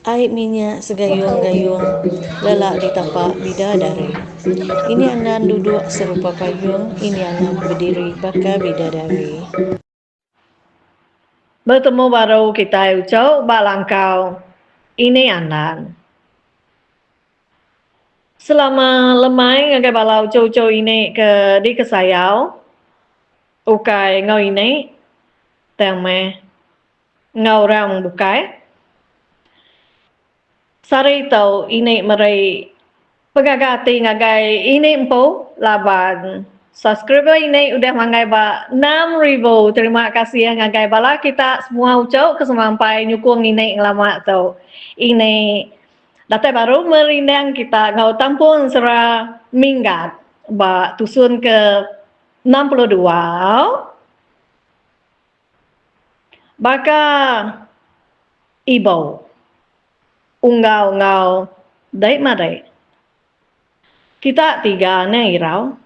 Air minyak segayung-gayung, lelak di tapak bidadari. Ini anan duduk serupa payung, ini anan berdiri bakal bidadari. Bertemu baru kita ucap balangkau. Ini anan. Selama lemai ngagai balau ucap ini ke di kesayau. Ukai ngau ini. Tengme ngau rang bukai. Sari tau ini merai pegagati ngagai ini empu laban subscriber ini udah mangai ba 6,000. Terima kasih ngagai bala kita semua ucap kesemampai nyukung ini lama tau. Ini datai baru merindang kita ngau tampun sera minggat ba tusun ke 62. Baka ibu ungau-ungau dai madai. Kita tiga ne irau.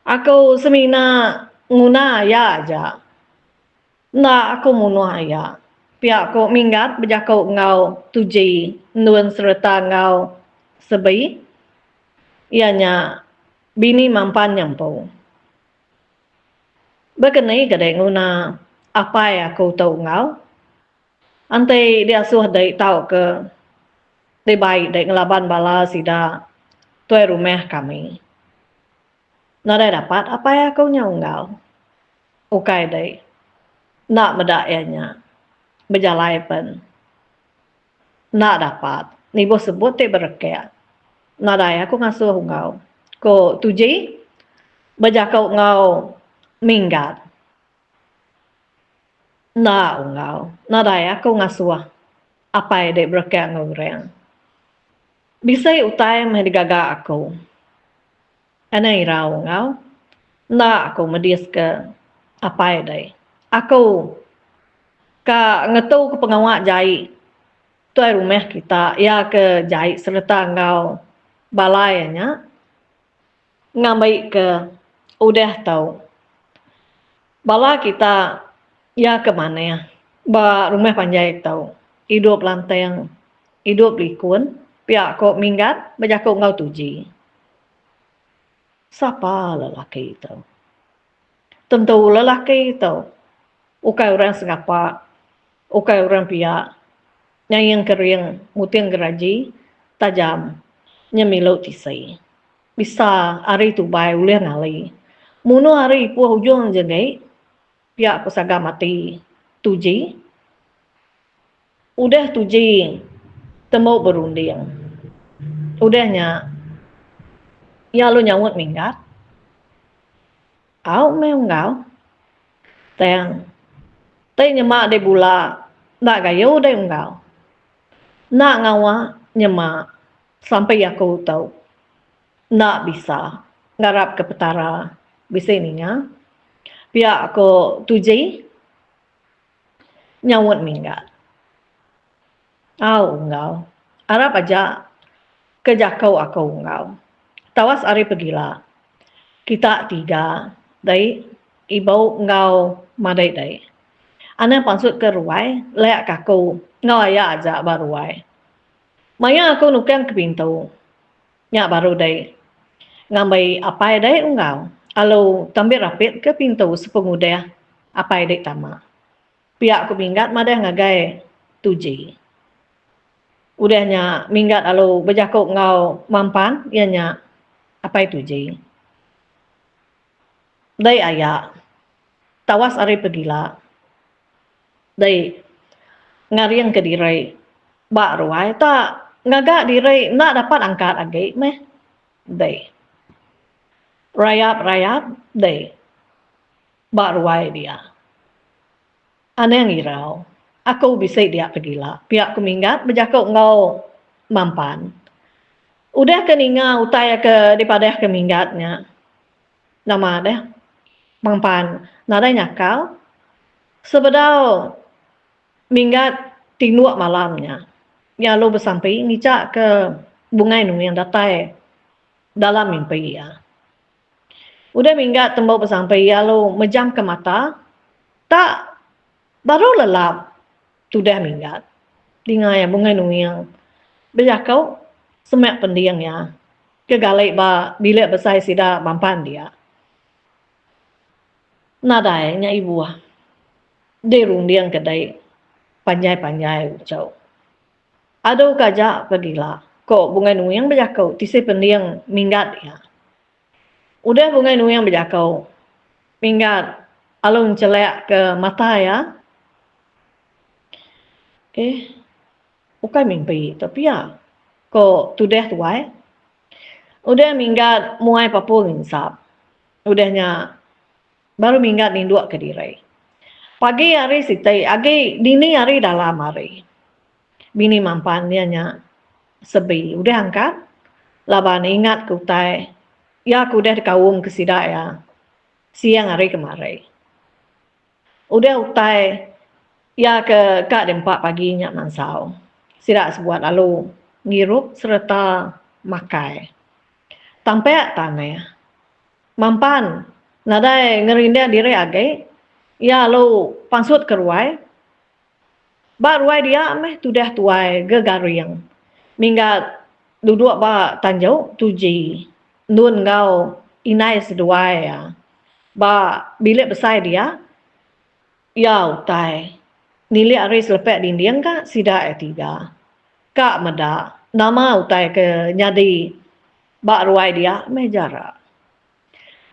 Aku semina nguna ya aja. Na aku munu ya. Pihak aku minggat berjakau ngau tuji nuan serta ngau sebi. Ianya bini mampan nyampu. Berkenai kadang nguna apa yang aku tahu ngau. Ante dia suah dai tahu ke di baik dai ngelaban bala sida tuai rumah kami. Nada dapat apa yang kau nyau ukai dai nak medaknya berjalai pen nak dapat ni bos sebut te berkeat nada aku ngasuh ngau ko tuji berjakau ngau minggat na ngau nada aku ngasuh apa yang dai berkeat ngau reng bisa utai meh digaga aku anai rau ngau na aku medis ke apa dai aku ka ngetu ke pengawak jai tuai rumah kita ya ke jai serta ngau balainya ngambai ke udah tahu bala kita ya ke mana ya ba rumah panjai tahu hidup lanteng hidup likun pihak kok minggat berjakau ngau tuji siapa lelaki itu tentu lelaki itu ukai orang sengapa ukai orang pihak yang kering mutiang geraji tajam nyemilau tisai bisa hari tu bai uleh ngali muno hari pu hujung jengai pihak pesaga mati tuji udah tuji temu berunding udahnya ya lu nyawut minggat au meungau teng tei nyemak de bula nak gayo de ungau nak ngawa nyemak sampai aku tahu nak bisa ngarap ke petara bisa ninya pihak aku tuji nyawut minggat au ungau arap aja kejakau aku ungau tawas ari pegila kita tiga dai ibu ngau madai dai ana pansut ke ruai lek kaku ngau aya aja baruai maya aku nukang ke pintu nya baru dai ngambai apa dai ungau alo tambir rapit ke pintu sepengudah apa dai tama pihak aku minggat madah ngagai tuji udahnya minggat alo berjakuk ngau mampan ianya apa itu ji dai aya tawas ari pegila dai ngariang ke dirai ba ruai ta ngaga dirai nak dapat angkat agai meh dai rayap dai ba ruai dia aneh ngirau aku bisa dia pegila pihak kuminggat berjakuk ngau mampan udah keninga utaya ke daripada ke minggatnya nama deh mampan nada nyakal sebedau minggat tinuak malamnya ya lo bersampai ngicak ke bungai nu yang datai dalam mimpi ya udah minggat tembau bersampai ya lo mejam ke mata tak baru lelap sudah minggat Dinga ya bungai nuyang. Bejakau semak pendiang ya. Kegalai ba bilik besai sida mampan dia. Nadai nya ibu ah. De rung diang kedai panjai-panjai ucau. Ado kaja pergilah. Kok bungai nuyang bejakau tisi pendiang minggat ya. Udah bungai nuyang bejakau minggat alung celak ke mata ya. Bukan mimpi tapi ya. Kok tudeh tuai. Udah minggat muai papu nginsap. Udahnya baru minggat ninduk ke diri. Pagi hari sitai, agi dini hari dalam hari. Bini mampan dia nya sebi. Udah angkat. Laban ingat ke utai. Ya aku udah dikawung ke sidak ya. Siang hari kemarin. Udah utai. Ya ke kak dempak paginya mansau. Sidak sebuat lalu. Ngirup serta makai. Tampak tanah. Mampan. Nadai ngerindah diri agai. Ya lo pansut ke ruai. Ba ruai dia meh tudah tuai gegariang. Minggat duduk ba tanjau tuji. Nun ngau inai seduai ya. Ba bilik besar dia. Ya utai. Nili hari selepek dindiang ka sida tiga. Kak meda. Nama utai ke nyadi. Ba ruai dia meh jarak.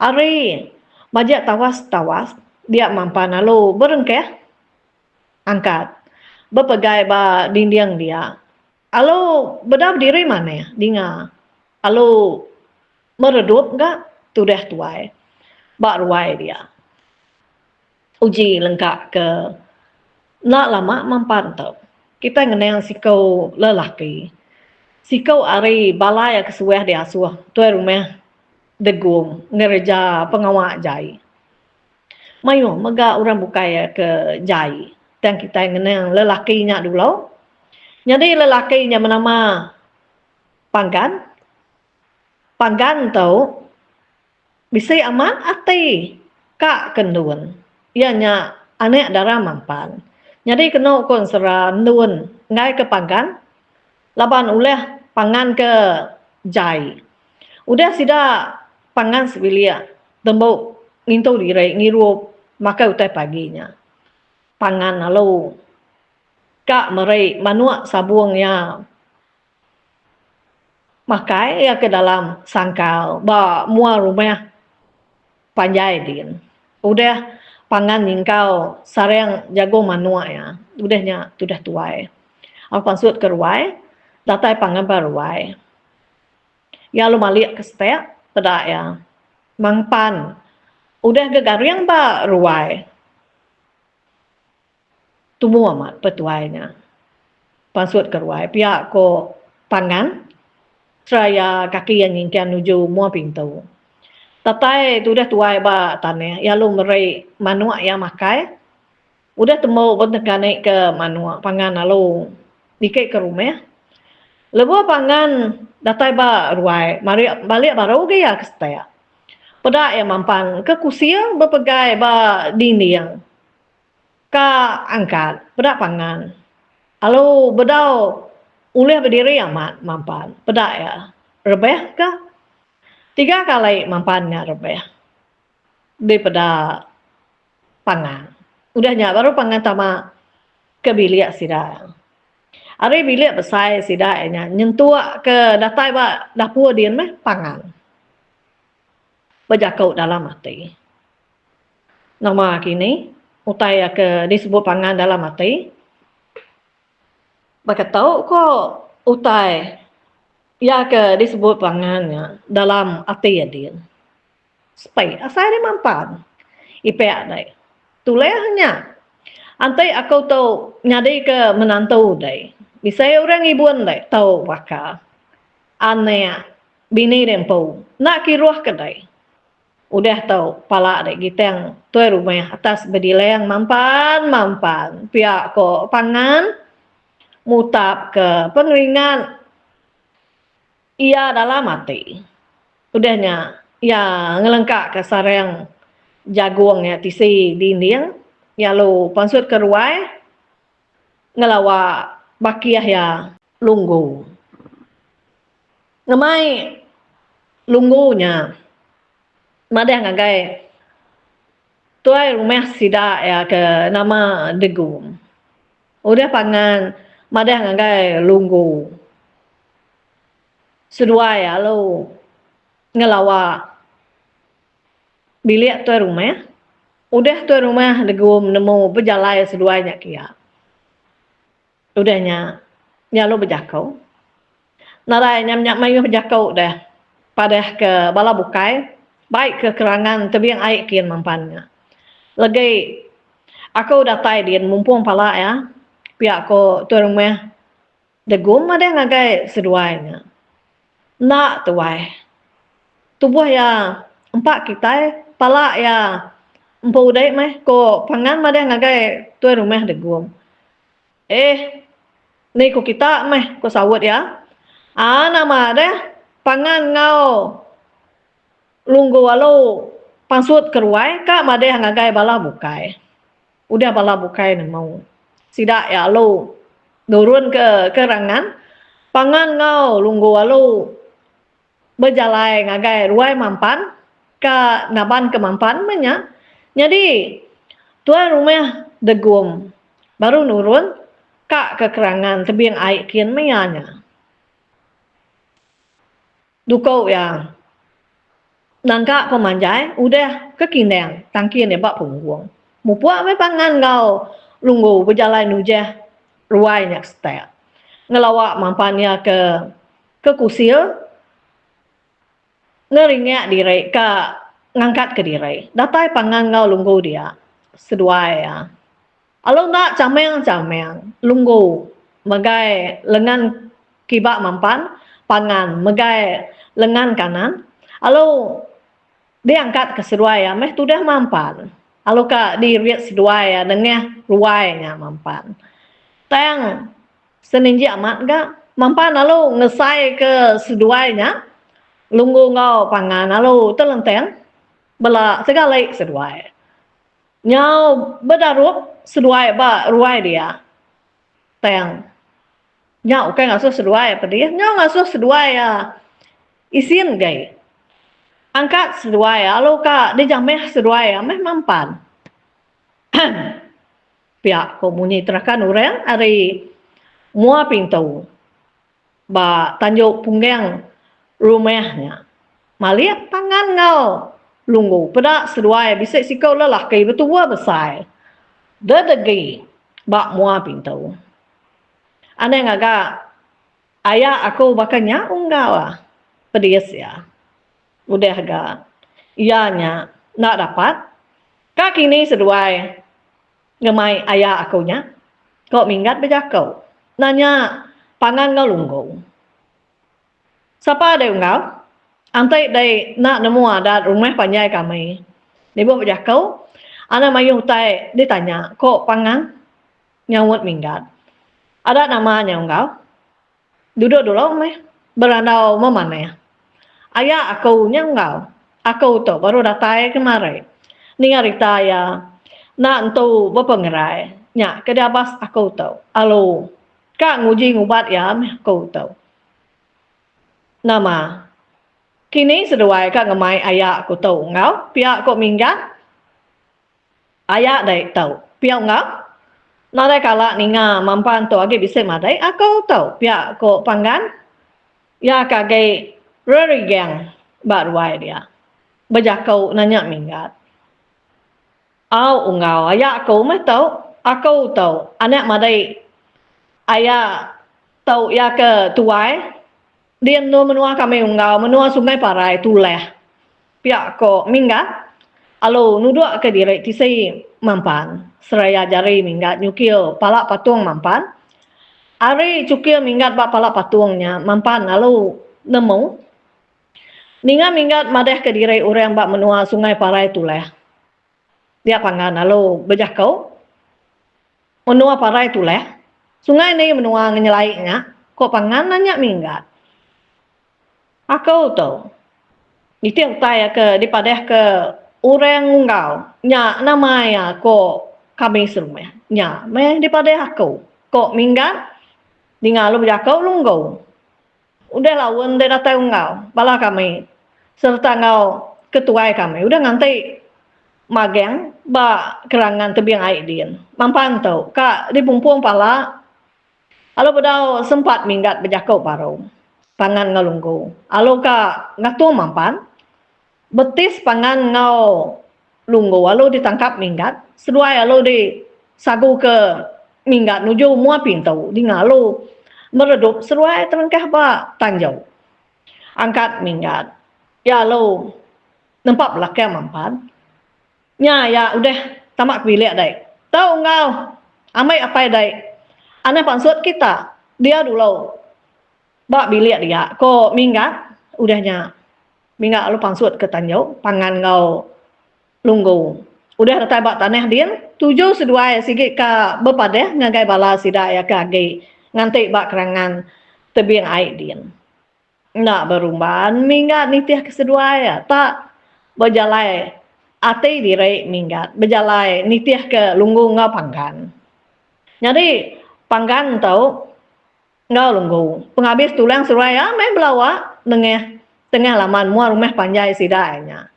Ari majak tawas-tawas. Dia mampan lalu berengkeh. Angkat. Berpegai ba dindiang dia. Alo bedap diri mana ya? Dinga. Alo meredup enggak? Tudah tuai. Bak ruai dia. Uji lengkap ke. Nak lama mampan tau. Kita ngenang sikau lelaki. Sikau ari balai kesuah dia asuh. Tuai rumah degum. Ngereja pengawak jai. Mayu mega orang bukaya ke jai. Dan kita ngenang lelakinya dulu. Jadi lelakinya bernama Panggan. Panggan tau bisa aman ati kak kendun. Ianya anak darah mampan. Jadi kena kon sera ndun ngai ke Panggan. Laban oleh pangan ke jai. Udah sida pangan sebilia. Tembok ngintu diri ngirup maka utai paginya. Pangan lalu kak merai manuak sabungnya makai ya ke dalam sangkal ba mua rumah panjai din. Udah pangan ningkau sarang jago manuak ya. Udahnya sudah tuai. Aku pansut ke ruai, datai pangan ba ruai. Ya lu malik ke stek pedak ya. Mangpan. Udah gegariang ba ruai. Tumu amat petuainya. Pansut ke ruai. Pihak ko pangan. Seraya kaki yang ingin nuju mua pintu. Tatai tu dah tuai ba tanah. Ya lu merai manuak yang makai. Udah temu bentekan naik ke manuak. Pangan lalu dikit ke rumah. Lepas pangan datai ba ruai. Mari balik baru gaya ke setia. Pedak yang mampan ke kusia berpegai ba dinding. Ka angkat. Pedak pangan. Lalu bedau uleh berdiri amat mampan. Pedak ya. Rebeh ke? 3 kali mampannya rebeh. Daripada pangan. Udahnya baru pangan tama ke bilik sida. Hari bilik besar sida nya nyentuh ke datai ba dapur dia meh pangan. Berjakau dalam hati. Nama kini utai ke disebut pangan dalam hati. Baka tahu kok utai ya ke disebut pangannya dalam hati dia. Supaya asal dia mampan. Ipek dai. Tulehnya. Antai aku tahu nyadi ke menantu dai. Bisa orang ibuan dai tahu bakal. Aneh bini dempo. Nak kiruah ke dai. Udah tahu pala dai giteng tuai rumah atas bedileng mampan. Pihak ko pangan mutap ke pengeringan ia dalam hati. Udahnya ya ngelengkak ke sarang jagung ya tisi dinding ya lo pansut ke ruai ngelawa bakiah ya lunggu. Ngamai lunggunya madeh ngagai tuai rumah sida ya ke nama degum. Udah pangan madeh ngagai lunggu. Sedua ya lo ngelawa bilik tuai rumah. Udah tuai rumah degum nemu berjalai seduanya kia. Udahnya lo berjakau. Narai nyam mayu berjakau dah. Padah ke bala bukai. Baik ke kerangan tebiang air kian mampannya. Lagi aku datai dia mumpung pala ya. Pihak ko tuai rumah degum ada ngagai seduanya. Nak tuai. Tubuh ya empat kita pala ya empu dai meh ko pangan ada ngagai tuai rumah degum. Ni ko kita meh ko sawut ya. Nama ada pangan ngau lunggu walau pangsut keruai kak made ngagai bala bukai. Udah bala bukai ni mau. Sidak ya lo turun ke kerangan pangan ngau lunggu walau berjalai ngagai ruai mampan ka naban ke mampan menya. Jadi tuan rumah degum baru nurun kak ke kerangan tebiang air kian menyanya. Dukau ya nangka pemanjai udah kekineng tangki ne bak punggung. Mupua me pangan ngau lunggu berjalan nujah ruai nyak stek. Ngelawak mampannya ke kusil ngeringat diri ke ngangkat ke diri. Datai pangan ngau lunggu dia sedua ya. Alo nak cameng lunggu megai lengan kibak mampan pangan megai lengan kanan. Alo dia angkat ke seduaya meh tu dah mampan. Alo ka di riat seduaya dengah ruainya mampan. Tang seninji amat ga mampan alo ngesai ke seduanya lunggu ngau pangan alo telenteng bela segala seduaya. Nyau bedarup seduaya ba ruai dia. Tang nyau kan ngasuh seduaya pedih nyau ngasuh seduaya isin gai. Angkat seduaya, lalu ka dijameh seduaya, meh mampan. Pihak komuniti terakan orang hari mua pintu, ba tanjuk punggeng rumahnya. Maliak pangan ngau lunggu, pada seduaya bisa sikau lelah kai betua besar. Dedegi ba mua pintu. Ane ngaga ayah aku bakanya unggawa pedis ya. Udah agak ianya nak dapat kaki ni seduai ngemai ayah akunya kok minggat bejakau nanya pangan ngau lunggu siapa ada ngau antai dai nak nemu ada rumah panjai kami ni buat bejakau ana mayu tai ditanya kok pangan nyawut minggat ada namanya ngau duduk dulu meh berandau memana ya. Ayah aku nyengau, aku tu baru datai kemarin. Ni harita ya, nak tu berpengerai. Nyak kedabas aku tu. Alo, kak nguji ngubat ya, aku tu. Nama, kini seduai kak ngemai ayah aku tu. Ngau, pihak kok minggat. Ayah dai tu, pihak ngau. Nada kala ninga mampan tu agi bisa madai, aku tu. Pihak kok panggan. Ya kagai Rari gang baruai dia. Berjakau nanya minggat. Au ungau ayah aku mah tahu. Aku tahu. Anak madai ayah tahu ya ke tuai. Dia nu menua kami ungau. Menua sungai parai tuleh. Pihak ko minggat. Alo nuduk ke diri tisai mampan. Seraya jari minggat nyukil palak patung mampan. Ari cukil minggat bak palak patungnya mampan. Alo nemu. Ninga minggat madeh ke diri orang bak menua sungai parai tuleh. Dia pangan lalu berjakau. Menua parai tuleh. Sungai ni menua nyelaiknya. Kok pangan nanya minggat. Aku tu. Itu tanya ke dipadeh ke orang ngau. Nya namanya kok kami serumah. Nya meh dipadeh aku. Kok minggat. Dinga lu berjakau lunggu. Udah lawan dia datang ngau. Bala kami. Serta ngau ketua kami. Udah ngantai mageng ba kerangan tebiang air din. Mampan tau. Kak di pumpung pala. Alo bedau sempat minggat berjakau paru. Pangan ngau lunggu. Alo ka ngatu mampan. Betis pangan ngau lunggu. Alo ditangkap minggat. Seduai alo di sagu ke minggat nuju mua pintu. Di ngalo meredup seruai terengkah ba tanjau. Angkat minggat. Ya lo nampak belakang mampan. Ya udah tamak bilik dai. Tahu ngau amai apa dai. Ana pansut kita. Dia dulu ba bilik dia. Ko minggat udahnya. Minggat lo pansut ke tanjau pangan ngau lunggu. Udah datai bak tanah din, tujuh seduai sikit ka bepadeh ngagai bala sida ya kage ngantik bak kerangan tebiang air din. Nak berumban minggat nitih kesedua ya tak berjalai ate direi minggat berjalai nitih ke lunggu ngau panggan. Jadi panggan tau ngau lunggu. Penghabis tulang seraya main belawa tengah laman mua rumah panjai sidanya.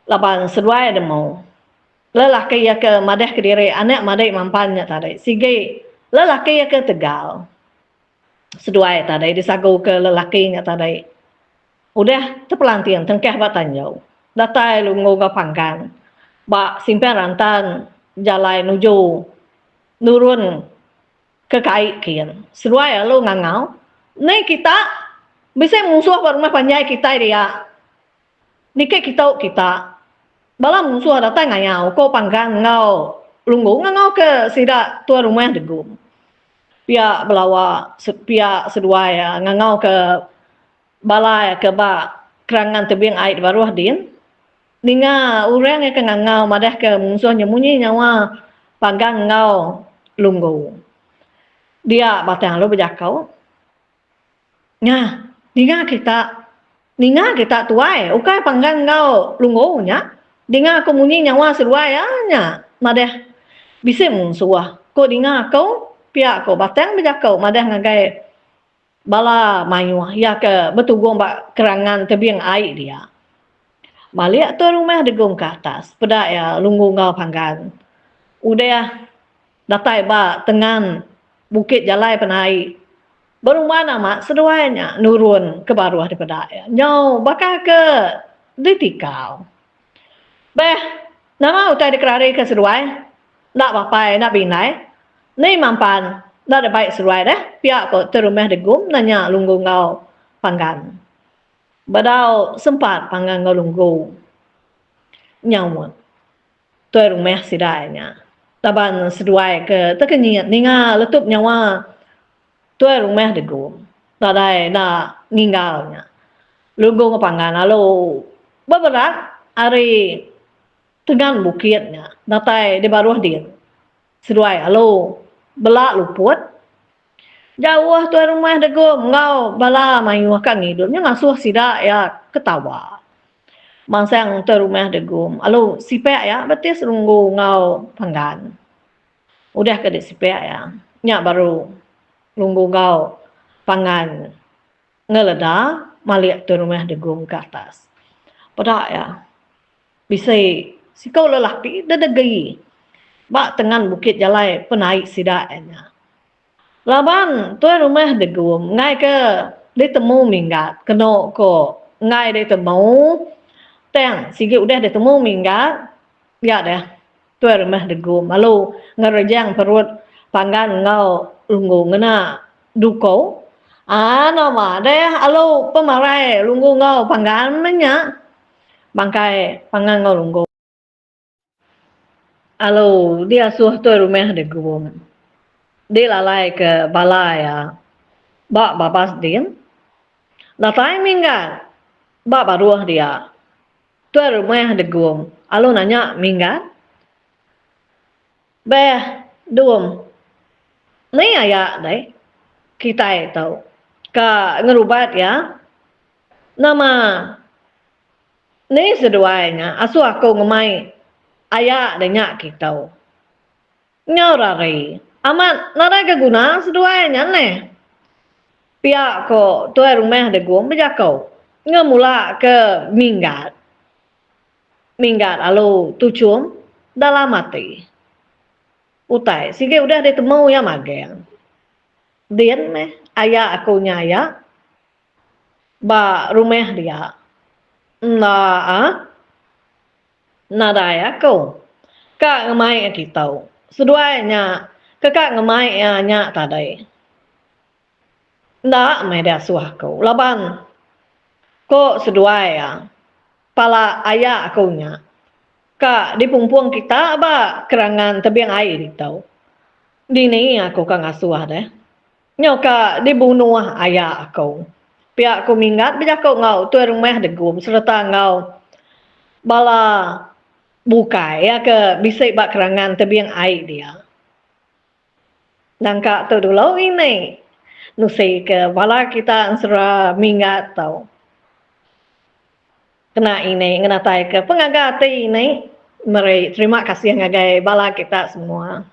Lapan seduai demo. Lelaki ya ke madeh ke diri anak madai mampannya tadi. Sige lelaki ya ke Tegal. Seduai tadi disagu ke lelakinya tadi. Udah terpelantian tengkeh batan jauh. Datai lunggu ke panggan. Bak simpen rantan jalai nuju nurun ke kai kian. Seduai lu ngangau. Nih kita bisa musuh rumah panjai kita dia. Nikah kita. Bala musuh datang ngayau ko panggan ngau lunggu ngau ke sida tua rumah degum. Pia belawa pia sedua ya ngau ke bala ya ke ba kerangan tebiang air baru din. Ninga urang ya ke ngau madah ke musuh nyemunyi nyawa panggan ngau lunggu. Dia batang lu berjakau. Nya, ninga kita tuai ukai panggan ngau lunggu nya. Dinga aku munyi nyawa seruai nya madah bisa musuh ko dinga kau pihak ko batang berjakau madah ngagai bala mayu ya ke betugong bak kerangan tebiang air dia balik tu rumah degong ke atas pada ya lunggu ngau panggan udah datai ba tengan bukit jalai penai berumah nama seduanya nurun ke bawah daripada ya nyau bakal ke ditikau. Beh, nama utai dikerari ke seruai, nak bapai, nak binai, ni mampan, nak ada baik seruai dah, pihak ko terumah degum, nanya lunggu ngau panggan. Badau sempat panggan ngau lunggu, nyawut, tuai rumah sidainya. Taban seruai ke, terkenyit, ninga letup nyawa, tuai rumah degum, tadai nak ninggalnya. Lunggu ngau panggan, lalu beberat, hari tegan bukitnya, datai di baruh dia. Seduai, alo, belak luput. Jauh tuan rumah degum, ngau bala mayu akan hidupnya ngasuh sida ya ketawa. Mangsang tuan rumah degum, alo sipek ya, betis lunggu ngau panggan. Udah ke sipek ya, nyak baru lunggu ngau pangan ngeleda, malik tuan rumah degum ke atas. Pada ya, bisa si kau lelaki dedegi bak tengan bukit jalai penaik sidanya. Laban tuan rumah degum ngai ke ditemu minggat keno ko ngai ditemu teng sige udah ditemu minggat ya dah tuan rumah degum lalu ngerejang perut panggan ngau lunggu ngena duko nama deh alo pemarai lunggu ngau panggan menya bangkai pangan ngau lunggu. Alo, dia suh tu rumah degum. Dia lalai ke balai ya. Bak babas din. Datai minggat. Bak baruah dia. Tu rumah degum. Alo nanya minggat. Beh, dum. Ni ayak dai. Kita tahu. Ka ngerubat ya. Nama ni seduanya. Asu aku ngemai ayak denyak kita. Nyaurari. amat nada ke guna seduanya ne pihak ko tuai rumah de gum berjakau ngemula ke minggat alu tucum dalam mati utai sige udah ditemu ya mageng dian meh ayah aku nyaya ba rumah dia nada ya ko kak ngemai kita seduanya kakak ngemai nya tadai ndak mai dia suah ko laban ko seduaya pala ayah aku nya kak di pungpung kita ba kerangan tebiang air itu di ni aku kang asuah deh nyoka dibunuh ayah aku pihak aku minggat bija kau ngau tu rumah degum serta ngau bala bukai ya ke bisik bak kerangan tebiang air dia dan kak tu dulu ini nusi ke bala kita ansera minggat tau kena ini kena tai ke pengagati ini mari terima kasih ngagai bala kita semua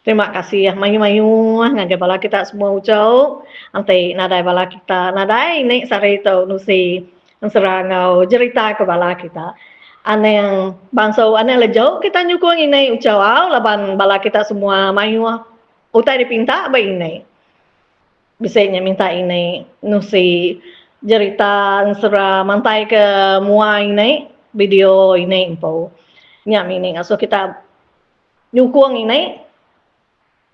terima kasih mayu-mayu ngagai bala kita semua ucau antai nadai bala kita nadai ini sari tau nusi serangau cerita ke bala kita ane yang bangsa ane lejau kita nyukung ini ucau laban bala kita semua mayu utai dipinta ba ini bisanya minta ini nusi cerita sera mantai ke mua ini video ini info nya meaning so kita nyukung ini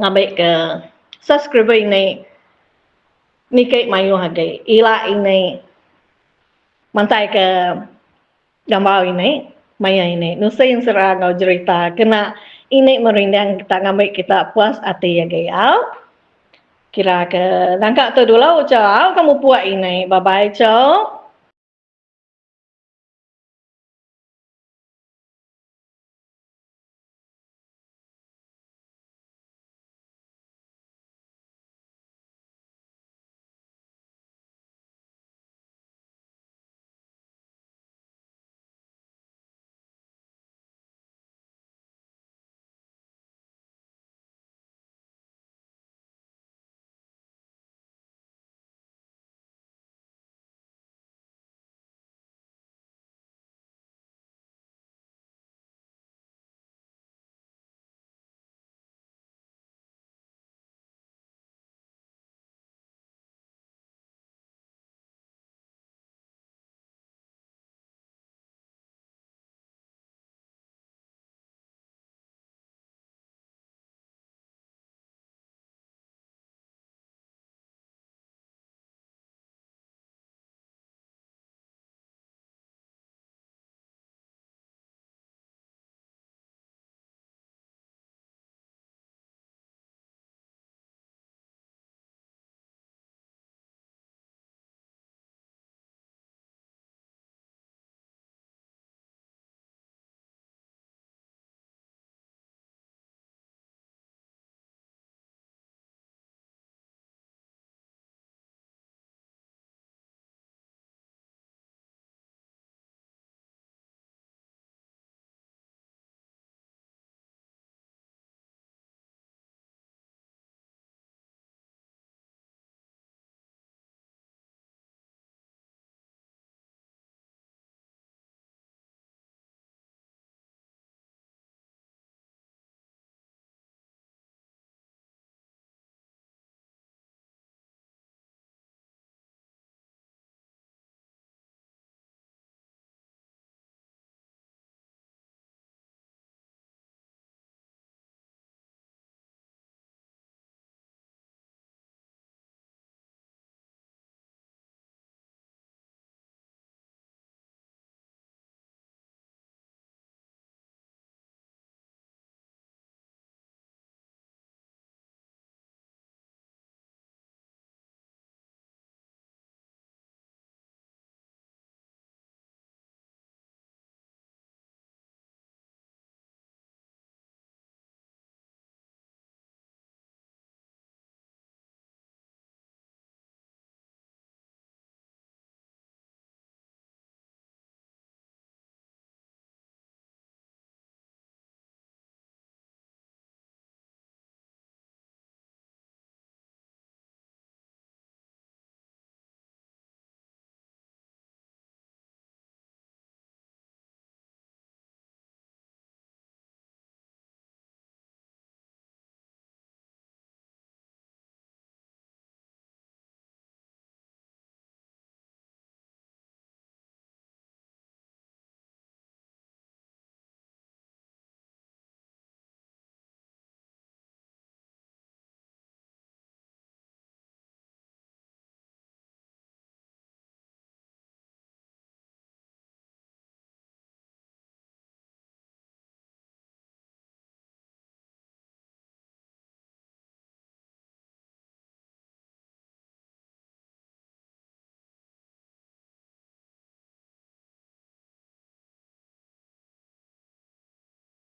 ngabek ke subscribe ini nikai mayu hagai ila ini mantai ke gambar ini maya ini nusa yang sera ngau cerita kena ini merindang kita ngabek kita puas hati ya gayau kira ke nangka tu dulu ucau kamu puas ini bye bye ciao